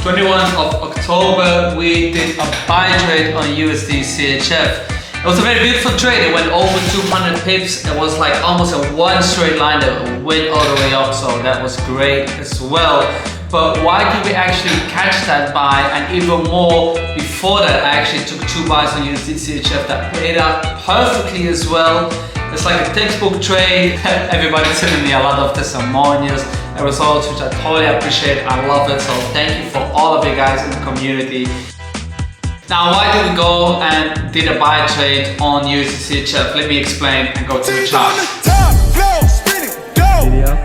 21st of October, we did a buy trade on USDCHF. It was a very beautiful trade. It went over 200 pips. It was like almost a one straight line that went all the way up, so that was great as well. But why did we actually catch that buy, and even more before that? I actually took two buys on USDCHF that played out perfectly as well. It's like a textbook trade. Everybody's sending me a lot of testimonials and results, which I totally appreciate. I love it. So thank you for all of you guys in the community. Now, why did we go and did a buy trade on USDCHF? Let me explain and go to the chart. Video.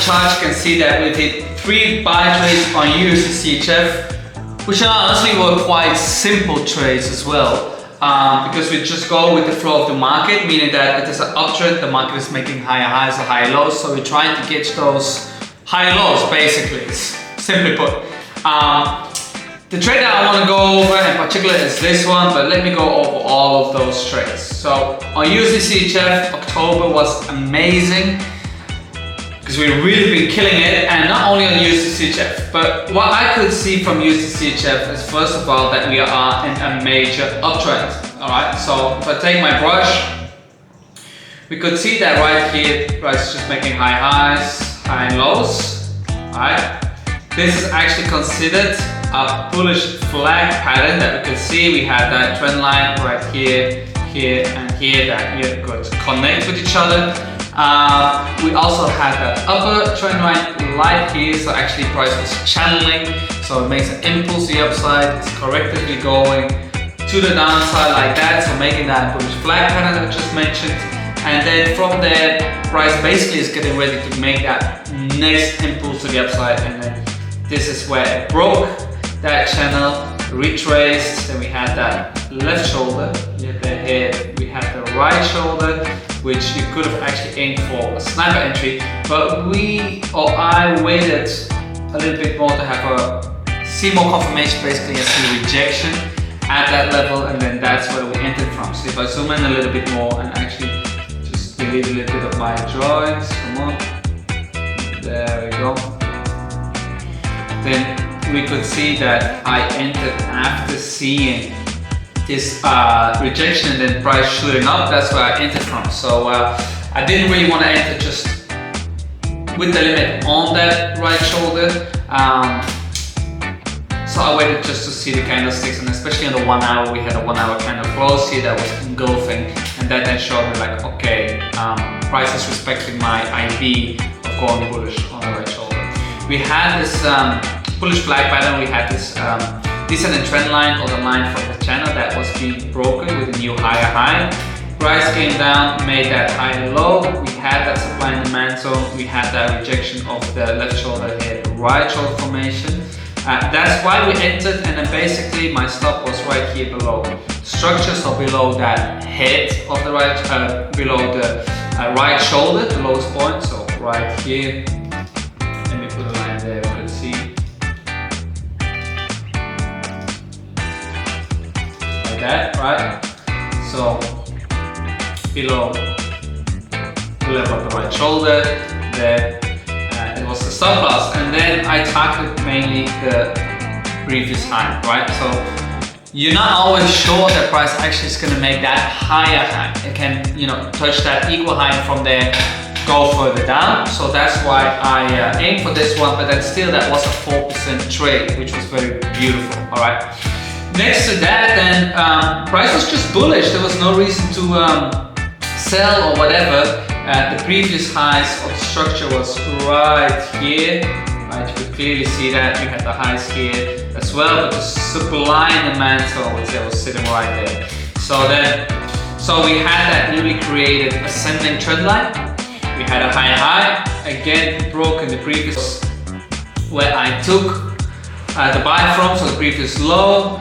Chart, you can see that we did 3 buy trades on USDCHF, which honestly were quite simple trades as well, because we just go with the flow of the market, meaning that it is an uptrend, the market is making higher highs or higher lows, so we're trying to get those higher lows basically, simply put. The trade that I want to go over in particular is this one, but let me go over all of those trades. So on USDCHF, October was amazing, because we've really been killing it, and not only on USDCHF, but what I could see from USDCHF is first of all that we are in a major uptrend. Alright, so if I take my brush, we could see that right here, price is just making high highs, high lows. Alright, this is actually considered a bullish flag pattern that we could see. We had that trend line right here, here, and here that here could connect with each other. We also had that upper trend line light here, so actually price was channeling, so it makes an impulse to the upside, it's correctively going to the downside like that, so making that bullish flag pattern that I just mentioned, and then from there price basically is getting ready to make that next impulse to the upside, and then this is where it broke that channel, retraced, then we had that left shoulder, we had the head, we had the right shoulder, which you could have actually aimed for a sniper entry, but I waited a little bit more to have see more confirmation basically and see rejection at that level, and then that's where we entered from. So if I zoom in a little bit more and actually just delete a little bit of my drawings, come on, there we go. Then we could see that I entered after seeing this rejection and then price shooting up. That's where I entered from. So I didn't really want to enter just with the limit on that right shoulder. So I waited just to see the candlesticks, and especially on the 1 hour, we had a 1 hour candle close here that was engulfing, and that then showed me like, okay, price is respecting my IB of going bullish on the right shoulder. We had this bullish flag pattern, we had this descending trend line, or the line from the channel that was being broken with a new higher high. Price came down, made that high low. We had that supply and demand zone. We had that rejection of the left shoulder here, the right shoulder formation. That's why we entered, and then basically my stop was right here below structure, so below that head of the right, below the right shoulder, the lowest point. So right here. Let me put a line there. We could see. That, right? So below the level of the right shoulder, there it was the stop loss, and then I targeted mainly the previous high, right? So you're not always sure that price actually is going to make that higher high. It can, touch that equal high, and from there go further down. So that's why I aimed for this one, but then still that was a 4% trade, which was very beautiful. All right. Next to that, then price was just bullish. There was no reason to sell or whatever. The previous highs of the structure was right here. Right, you could clearly see that. You had the highs here as well, but the supply and demand zone was sitting right there. So we had that newly created ascending trend line. We had a high, again broke in the previous, where I took the buy from, so the previous low.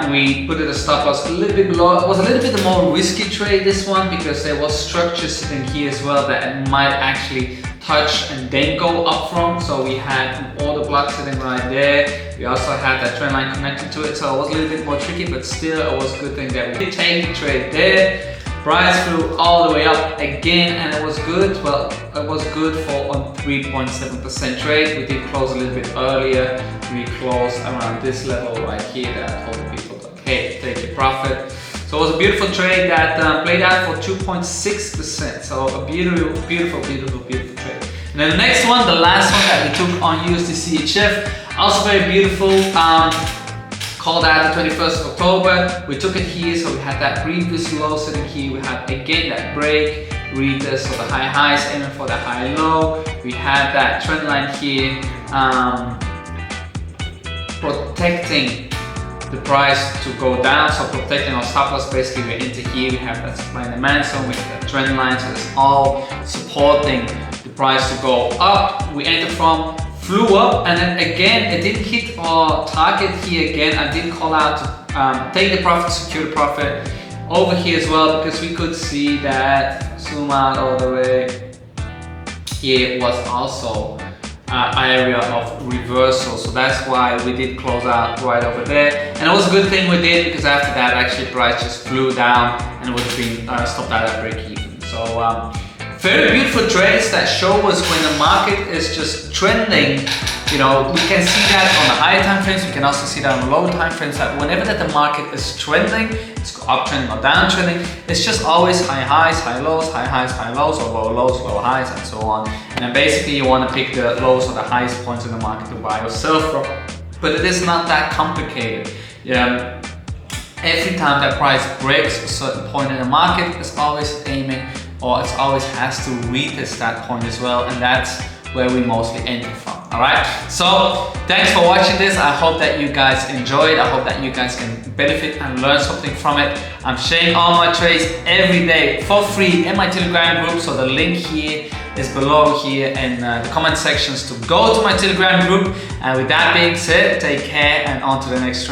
We put it a stop loss a little bit below. It was a little bit more risky trade, this one, because there was structure sitting here as well that might actually touch and then go up from. So we had an order block sitting right there. We also had that trend line connected to it, so it was a little bit more tricky, but still it was a good thing that we did take the trade there. Price flew all the way up again, and it was good. Well, it was good for a 3.7% trade. We did close a little bit earlier. We closed around this level right here that I told people, okay, take your profit. So it was a beautiful trade that played out for 2.6%. So a beautiful trade. And then the next one, the last one that we took on USDCHF, also very beautiful. Called out the 21st of October. We took it here, so we had that previous low sitting here. We had again that break, retest for the high highs, aiming for the high low. We had that trend line here, protecting the price to go down, so protecting our stop loss. Basically, we're into here. We have that supply and demand zone with that trend line, so it's all supporting the price to go up. We entered from, flew up, and then again it didn't hit our target here again. I did call out to take the profit, secure the profit over here as well, because we could see that, zoom out all the way, here was also an area of reversal, so that's why we did close out right over there. And it was a good thing we did, because after that actually price just flew down and it would have been stopped out at break even. So very beautiful trades that show us when the market is just trending. You know, we can see that on the higher time frames. We can also see that on lower time frames, that whenever that the market is trending, it's uptrending or downtrending, it's just always high highs, high lows, high highs, high lows, or low lows, low highs, and so on. And then basically you want to pick the lowest or the highest points in the market to buy or sell from. But it is not that complicated. Yeah. Every time that price breaks a certain point in the market, it's always aiming, or it always has to retest that point as well, and that's where we mostly enter from. Alright, so thanks for watching this. I hope that you guys enjoyed. I hope that you guys can benefit and learn something from it. I'm sharing all my trades every day for free in my Telegram group, so the link here is below here in the comment sections to go to my Telegram group. And with that being said, take care and on to the next trade.